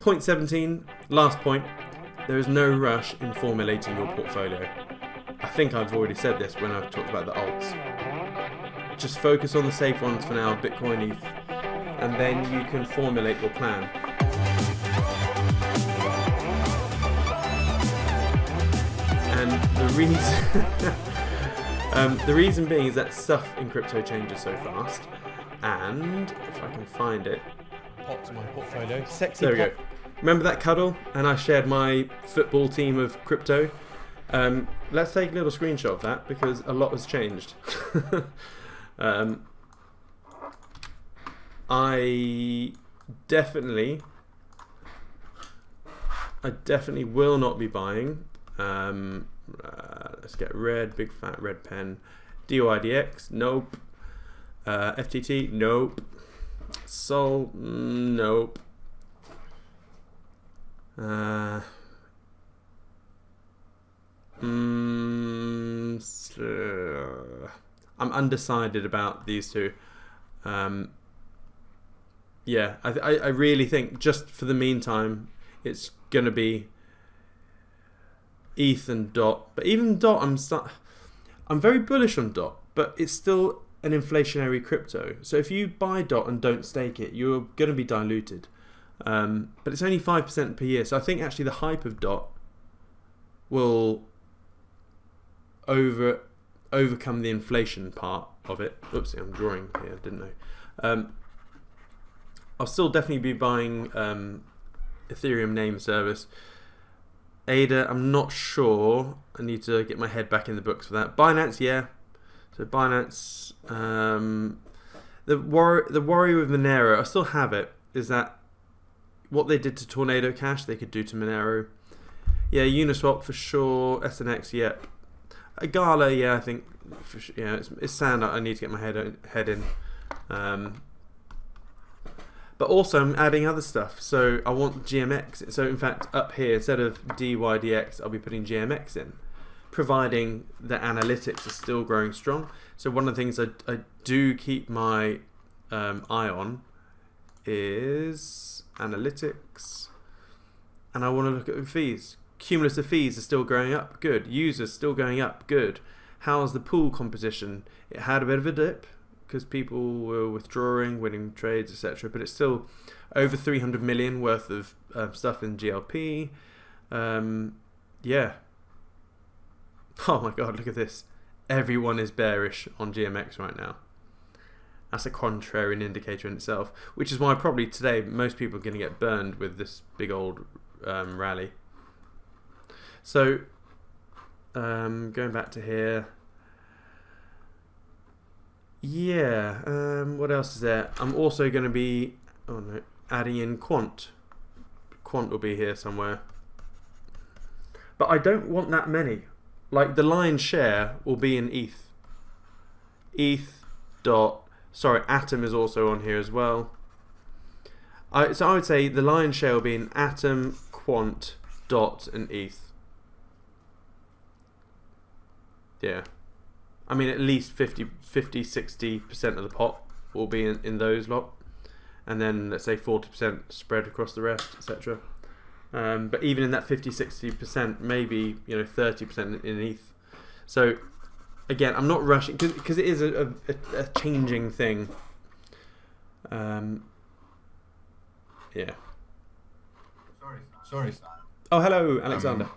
Point 17, last point. There is no rush in formulating your portfolio. I think I've already said this when I've talked about the alts. Just focus on the safe ones for now, Bitcoin, ETH, and then you can formulate your plan. And the reason being is that stuff in crypto changes so fast. And if I can find it, Pop to my portfolio. Sexy. there we go. Remember that cuddle? And I shared my football team of crypto. Let's take a little screenshot of that because a lot has changed. I definitely will not be buying. Let's get red, big fat red pen. DYDX, nope. FTT, nope. Sol, nope. I'm undecided about these two. Yeah, I really think just for the meantime it's gonna be ETH and DOT. But even DOT, I'm very bullish on DOT, but it's still an inflationary crypto. So if you buy DOT and don't stake it, you're gonna be diluted. But it's only 5% per year, so I think actually the hype of DOT will overcome the inflation part of it. Oopsie, I'm drawing here, didn't know. I'll still definitely be buying Ethereum name service. ADA, I'm not sure. I need to get my head back in the books for that. Binance, yeah. So Binance, the worry with Monero, I still have it, is that what they did to Tornado Cash, they could do to Monero. Yeah, Uniswap for sure. SNX, yep. Gala, yeah, I think. For sure, yeah, it's sand. I need to get my head in. But also, I'm adding other stuff. So I want GMX. So in fact, up here, instead of DYDX, I'll be putting GMX in, providing the analytics are still growing strong. So one of the things I do keep my eye on is analytics, and I want to look at the fees. Cumulative fees are still going up, good. Users still going up, good. How's the pool composition? It had a bit of a dip because people were withdrawing, winning trades, etc. But it's still over 300 million worth of stuff in GLP. Yeah. Oh my god, look at this. Everyone is bearish on GMX right now. That's a contrarian indicator in itself, which is why probably today most people are going to get burned with this big old rally. So, going back to here. Yeah, what else is there? I'm also going to be adding in Quant. Quant will be here somewhere. But I don't want that many. Like the lion's share will be in ETH. ETH, DOT. Sorry, Atom is also on here as well. So I would say the lion's share will be in Atom, Quant, DOT, and ETH. Yeah. I mean, at least 50-60% of the pot will be in those lot. And then, let's say, 40% spread across the rest, etc. But even in that 50-60%, maybe 30% in ETH. So again, I'm not rushing because it is a changing thing. Yeah. Sorry. Oh, hello, Alexander.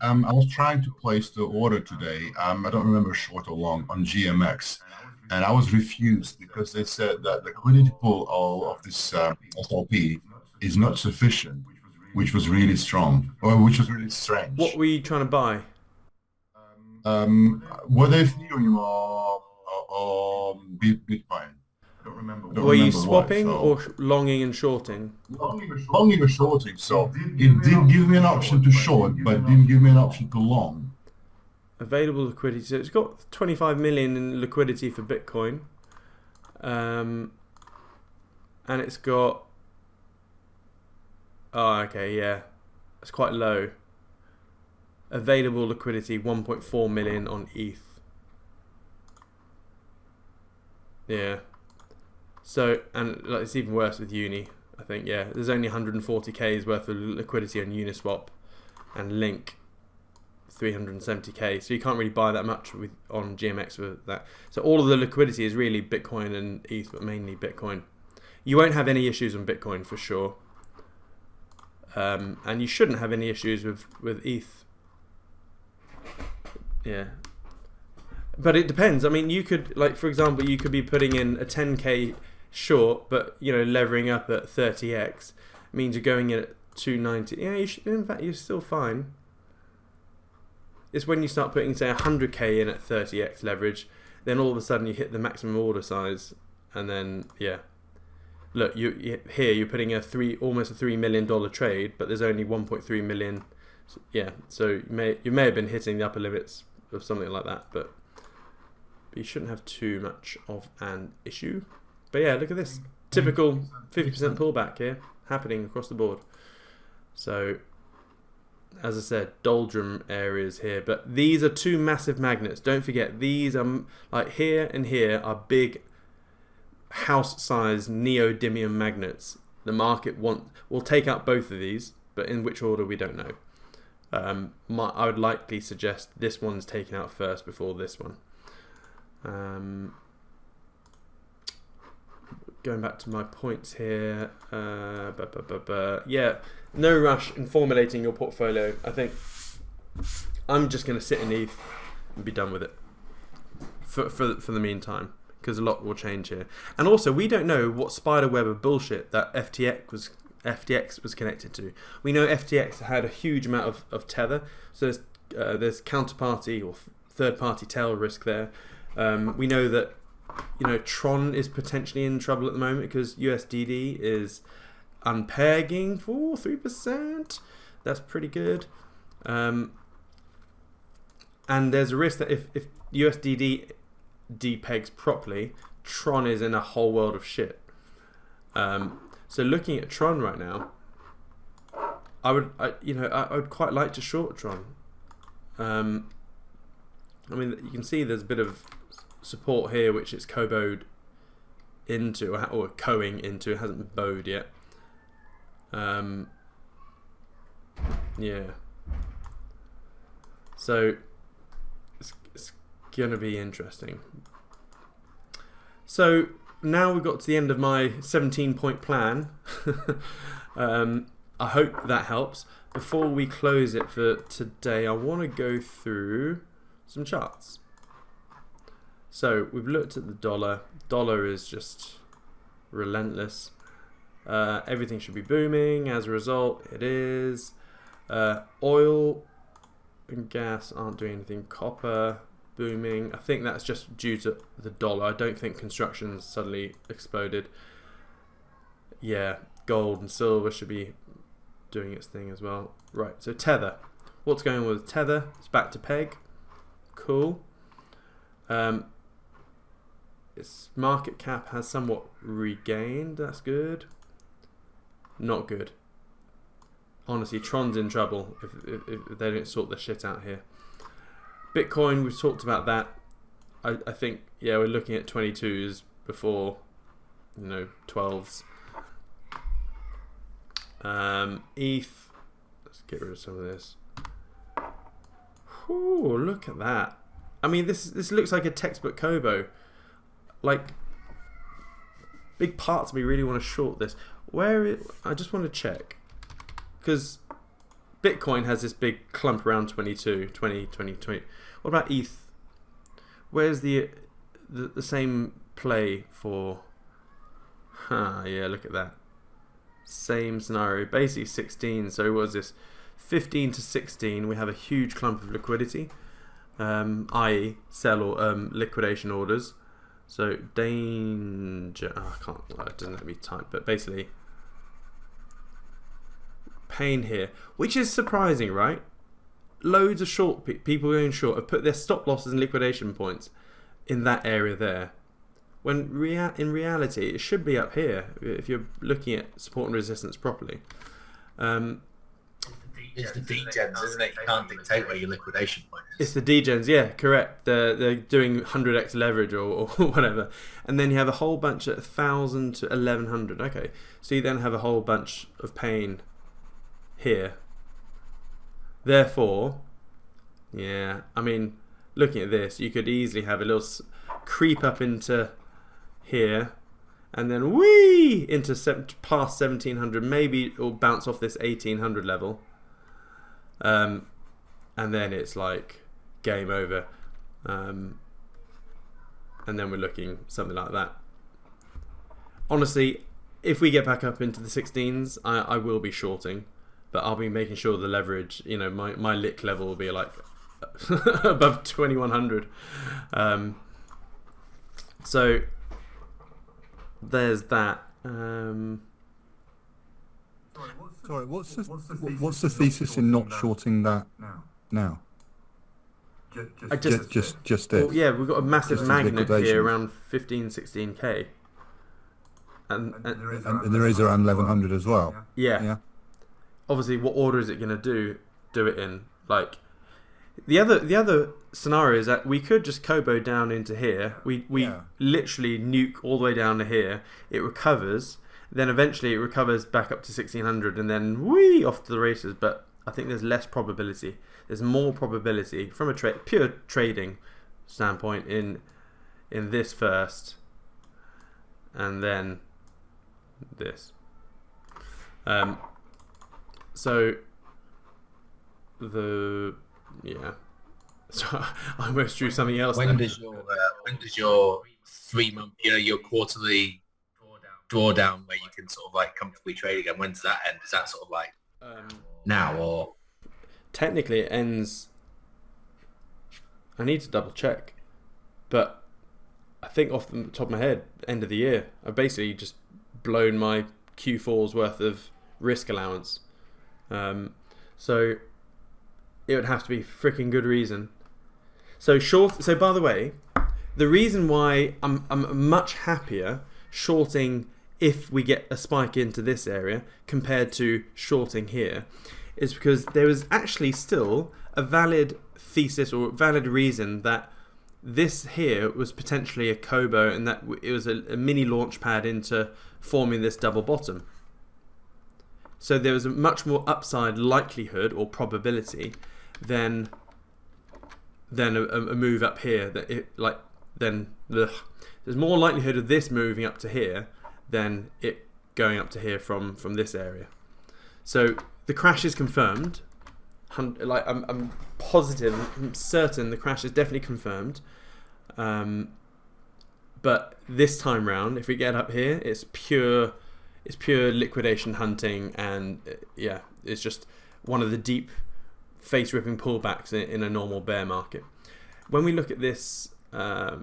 I was trying to place the order today. I don't remember short or long on GMX, and I was refused because they said that the liquidity pool of this SLP is not sufficient, which was really strong, or which was really strange. What were you trying to buy? Whether Ethereum or Bitcoin. Were you swapping or longing and shorting? Longing or shorting, so it did give me an option to short, but didn't give me an option to long. Available liquidity. So it's got 25 million in liquidity for Bitcoin. And it's got... Oh, okay, yeah. It's quite low. Available liquidity, 1.4 million on ETH. Yeah. So, and like, it's even worse with Uni. I think, yeah. There's only 140k's worth of liquidity on Uniswap, and Link 370k. So you can't really buy that much on GMX with that. So all of the liquidity is really Bitcoin and ETH, but mainly Bitcoin. You won't have any issues on Bitcoin for sure. And you shouldn't have any issues with ETH. Yeah. But it depends. I mean, you could, like, for example, you could be putting in a 10k short, but, you know, levering up at 30x means you're going in at 290. Yeah, you should, in fact, you're still fine. It's when you start putting, say, 100k in at 30x leverage, then all of a sudden you hit the maximum order size, and then, yeah. Look, here you're putting almost a $3 million trade, but there's only 1.3 million. Yeah, so you may have been hitting the upper limits of something like that, but you shouldn't have too much of an issue. But yeah, look at this typical 50% pullback here happening across the board. So, as I said, doldrum areas here, but these are two massive magnets. Don't forget, these are like here and here are big house-sized neodymium magnets. The market will take out both of these, but in which order we don't know. I would likely suggest this one's taken out first before this one. Going back to my points here, yeah, no rush in formulating your portfolio. I think I'm just going to sit in ETH and be done with it for the meantime, because a lot will change here. And also, we don't know what spider web of bullshit that FTX was connected to. We know FTX had a huge amount of tether, so there's counterparty or third-party tail risk there. We know that, you know, Tron is potentially in trouble at the moment because USDD is unpegging for 3%. That's pretty good. And there's a risk that if USDD depegs properly, Tron is in a whole world of shit. So looking at Tron right now, I would quite like to short Tron. I mean, you can see there's a bit of support here, which it's koboed into, or coing into. It hasn't bowed yet. Yeah. So it's gonna be interesting. So now we've got to the end of my 17-point plan. I hope that helps. Before we close it for today, I want to go through some charts. So we've looked at the dollar. Dollar is just relentless. Everything should be booming. As a result, it is. Oil and gas aren't doing anything. Copper booming. I think that's just due to the dollar. I don't think construction's suddenly exploded. Yeah, gold and silver should be doing its thing as well. Right, so Tether. What's going on with Tether? It's back to peg. Cool. Its market cap has somewhat regained. That's good. Not good. Honestly, Tron's in trouble if they don't sort their shit out here. Bitcoin, we've talked about that. I think, yeah, we're looking at 22s before, 12s. ETH, let's get rid of some of this. Ooh, look at that. I mean, this looks like a textbook Kobo. Like, big parts of me really want to short this. I just want to check. Because Bitcoin has this big clump around 22, 20, 20, 20. What about ETH? Where's the same play for... yeah, look at that. Same scenario. Basically 16. So what was this? 15 to 16. We have a huge clump of liquidity. I.e. sell or liquidation orders. So danger... Oh, I can't... Well, it doesn't let me type. But basically... pain here. Which is surprising, right? Loads of short people going short have put their stop losses and liquidation points in that area there. When in reality, it should be up here if you're looking at support and resistance properly. It's the degens, isn't it? You can't dictate where your liquidation point is. It's the degens, yeah, correct. They're doing 100x leverage or whatever. And then you have a whole bunch at 1,000 to 1,100. Okay, so you then have a whole bunch of pain here. Therefore, yeah, I mean, looking at this, you could easily have a little creep up into here, and then whee into past 1,700. Maybe it'll bounce off this 1,800 level, and then it's like game over. And then we're looking something like that. Honestly, if we get back up into the 16s, I will be shorting, but I'll be making sure the leverage, you know, my lick level will be like above 2,100. So there's that. Sorry, what's the thesis in not shorting that now? Just it. Well, yeah, we've got a massive Just magnet liquidation. here around 15, 16k. And And there is around 1,100 as well. yeah. Obviously, what order is it going to do it in? Like, the other scenario is that we could just Kobo down into here. We literally nuke all the way down to here. It recovers. Then eventually it recovers back up to 1,600 and then whee off to the races. But I think there's less probability. There's more probability from a pure trading standpoint in this first, and then this. So So I almost drew something else. When does your 3 month, your quarterly drawdown where you can sort of like comfortably trade again? When does that end? Is that sort of like now, or technically it ends? I need to double check, but I think off the top of my head, end of the year. I've basically just blown my Q4's worth of risk allowance. So it would have to be freaking good reason. So by the way, the reason why I'm much happier shorting if we get a spike into this area compared to shorting here is because there is actually still a valid thesis or valid reason that this here was potentially a Kobo and that it was a mini launch pad into forming this double bottom. So there was a much more upside likelihood or probability than a move up here. There's more likelihood of this moving up to here than it going up to here from this area. So the crash is confirmed. I'm positive, I'm certain the crash is definitely confirmed. But this time round, if we get up here, it's pure liquidation hunting, and it's just one of the deep face-ripping pullbacks in a normal bear market. When we look at this, I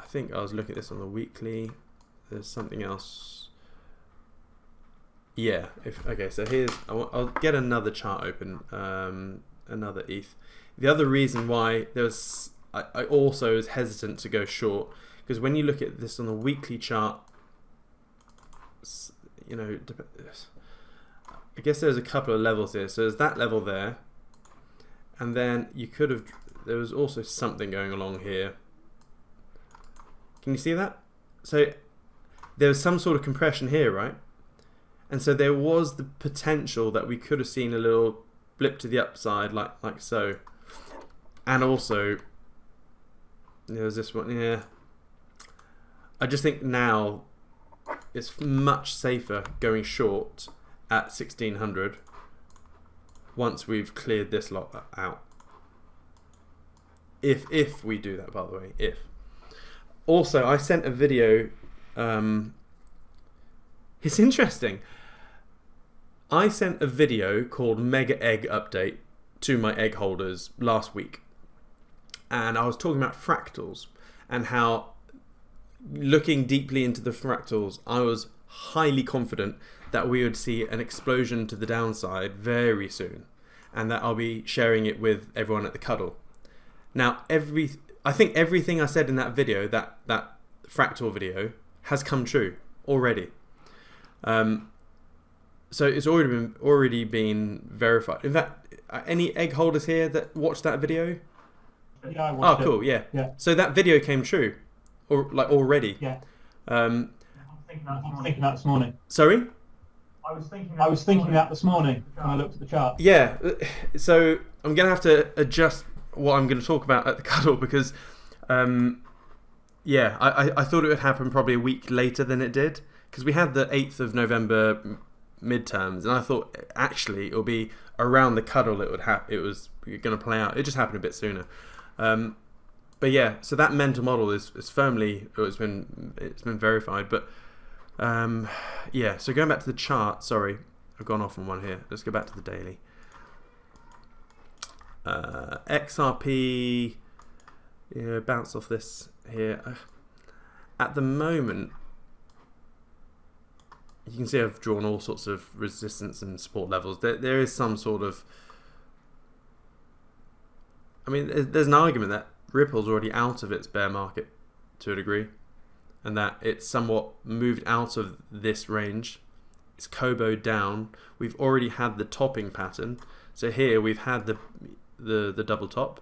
think I was looking at this on the weekly. There's something else. Yeah. So here's. I'll get another chart open. Another ETH. The other reason why I also was hesitant to go short, because when you look at this on the weekly chart, I guess there's a couple of levels here. So there's that level there, and then there was also something going along here. Can you see that? So there was some sort of compression here, right? And so there was the potential that we could have seen a little blip to the upside, like so. And also there was this one, yeah. I just think now it's much safer going short at 1,600 once we've cleared this lot out. If we do that, by the way, if. Also, I sent a video. It's interesting. I sent a video called Mega Egg Update to my egg holders last week. And I was talking about fractals and how, looking deeply into the fractals, I was highly confident that we would see an explosion to the downside very soon, and that I'll be sharing it with everyone at the cuddle. Now, I think everything I said in that video, that fractal video, has come true already. So it's already been verified. In fact, any egg holders here that watched that video? Yeah, I watched Oh, cool. Yeah. Yeah. So that video came true, or like already. Yeah. Um, I was thinking that this morning. sorry. I was thinking that this morning when I looked at the chart. Yeah. So I'm gonna have to adjust what I'm going to talk about at the cuddle because, yeah, I thought it would happen probably a week later than it did because we had the 8th of November midterms, and I thought actually it would be around the cuddle it was going to play out. It just happened a bit sooner. But yeah, so that mental model is firmly it's been verified. But yeah, so going back to the chart. Sorry, I've gone off on one here. Let's go back to the daily. XRP, yeah, bounce off this here. At the moment, you can see I've drawn all sorts of resistance and support levels. There is some sort of, I mean, there's an argument that Ripple's already out of its bear market to a degree, and that it's somewhat moved out of this range. It's Kobo'd down. We've already had the topping pattern. So here we've had the double top,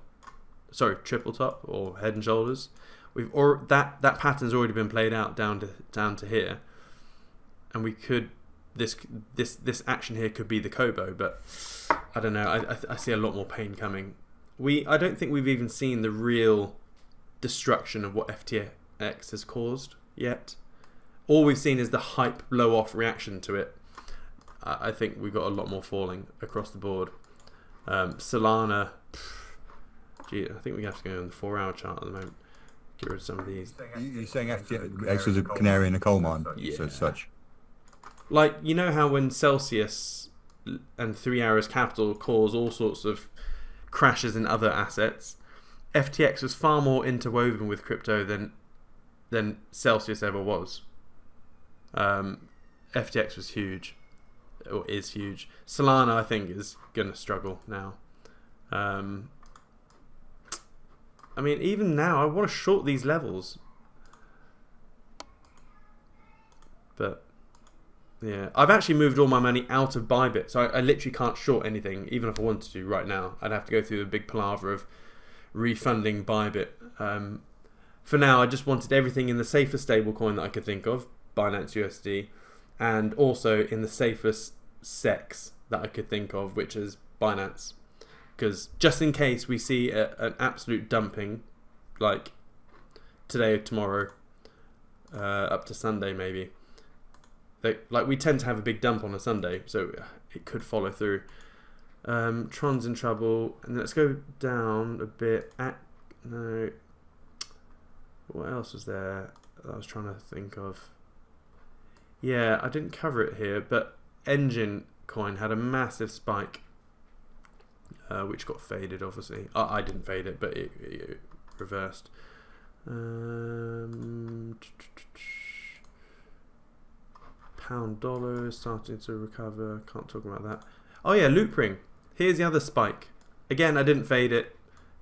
sorry, triple top or head and shoulders. That pattern's already been played out down to here, and we could this action here could be the Kobo, but I don't know. I see a lot more pain coming. I don't think we've even seen the real destruction of what FTX has caused yet. All we've seen is the hype blow off reaction to it. I think we've got a lot more falling across the board. Solana, gee, I think we have to go on the 4-hour chart at the moment. Get rid of some of these. You're saying FTX was a canary in a coal mine, Yeah. so such. Like, you know how when Celsius and 3 Arrows Capital cause all sorts of crashes in other assets, FTX was far more interwoven with crypto than Celsius ever was. FTX was huge, or is huge. Solana, I think, is going to struggle now. I mean, even now, I want to short these levels. But, yeah. I've actually moved all my money out of Bybit, so I literally can't short anything, even if I wanted to right now. I'd have to go through a big palaver of refunding Bybit. For now, I just wanted everything in the safest stablecoin that I could think of, Binance USD, and also in the safest SEX that I could think of, which is Binance. Because just in case we see an absolute dumping, like today or tomorrow, up to Sunday maybe. Like we tend to have a big dump on a Sunday, so it could follow through. Tron's in trouble, and let's go down a bit. No, what else was there that I was trying to think of? Yeah, I didn't cover it here, but Engine coin had a massive spike, which got faded, obviously. I didn't fade it, but it reversed. Pound dollar is starting to recover. Can't talk about that. Oh yeah, loop ring. Here's the other spike. Again, I didn't fade it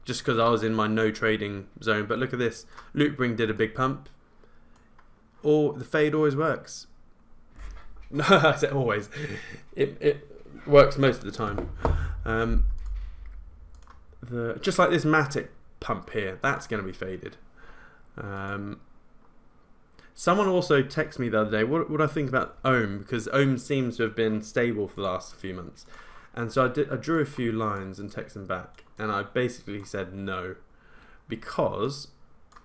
just because I was in my no trading zone. But look at this. Loop ring did a big pump. The fade always works. No, I said always. It works most of the time. Just like this Matic pump here, that's going to be faded. Someone also texted me the other day, what I think about Ohm, because Ohm seems to have been stable for the last few months. And so I drew a few lines and texted them back, and I basically said no. Because,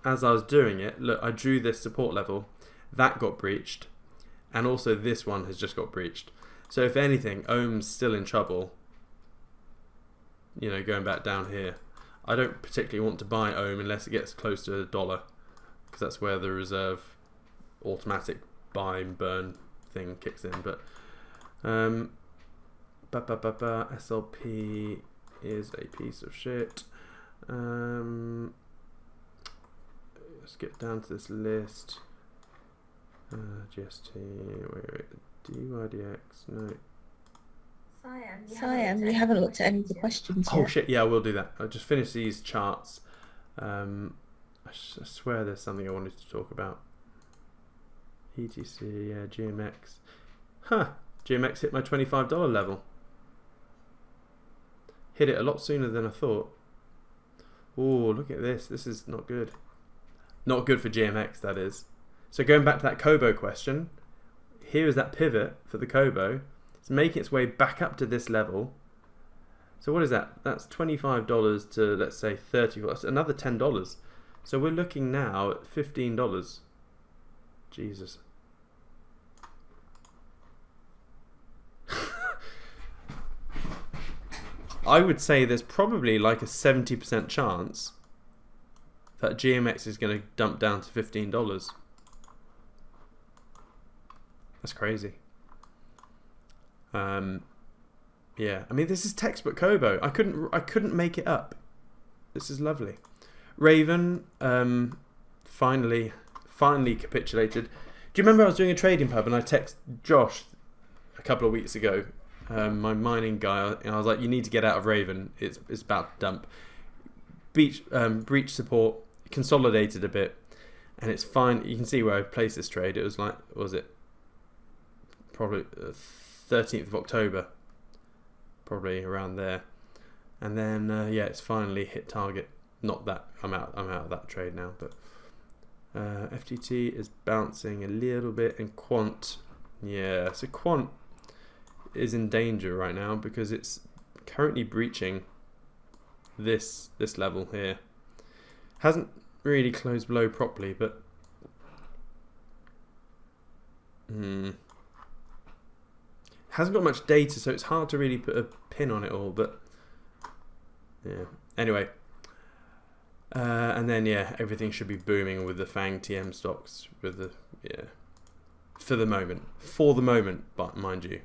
as I was doing it, look, I drew this support level, that got breached, and also this one has just got breached. So if anything, Ohm's still in trouble, you know, going back down here. I don't particularly want to buy Ohm unless it gets close to $1, because that's where the reserve automatic buy and burn thing kicks in. But SLP is a piece of shit. Let's get down to this list. GST, wait, DYDX, no. Siam, you haven't looked at any of the questions Oh yet. shit, yeah, I will do that. I'll just finish these charts. I swear there's something I wanted to talk about. ETC, yeah, GMX. Huh, GMX hit my $25 level. Hit it a lot sooner than I thought. Oh, look at this. This is not good. Not good for GMX, that is. So going back to that Kobo question, here is that pivot for the Kobo. It's making its way back up to this level. So what is that? That's $25 to, let's say, $30. That's another $10. So we're looking now at $15. Jesus. I would say there's probably like a 70% chance that GMX is going to dump down to $15. That's crazy. Yeah, I mean, this is textbook Kobo. I couldn't make it up. This is lovely. Raven finally capitulated. Do you remember I was doing a trading pub and I texted Josh a couple of weeks ago, my mining guy, and I was like, you need to get out of Raven. It's about to dump. Breach support consolidated a bit, and it's fine. You can see where I placed this trade. It was like, what was it? Probably 13th of October, probably around there. And then yeah, it's finally hit target. Not that I'm out of that trade now, but FTT is bouncing a little bit, and Quant, yeah, so Quant is in danger right now because it's currently breaching this level here. Hasn't really closed below properly, but hasn't got much data, so it's hard to really put a pin on it all. But yeah, anyway, and then yeah, everything should be booming with the FANG TM stocks with the, yeah, for the moment, but mind you.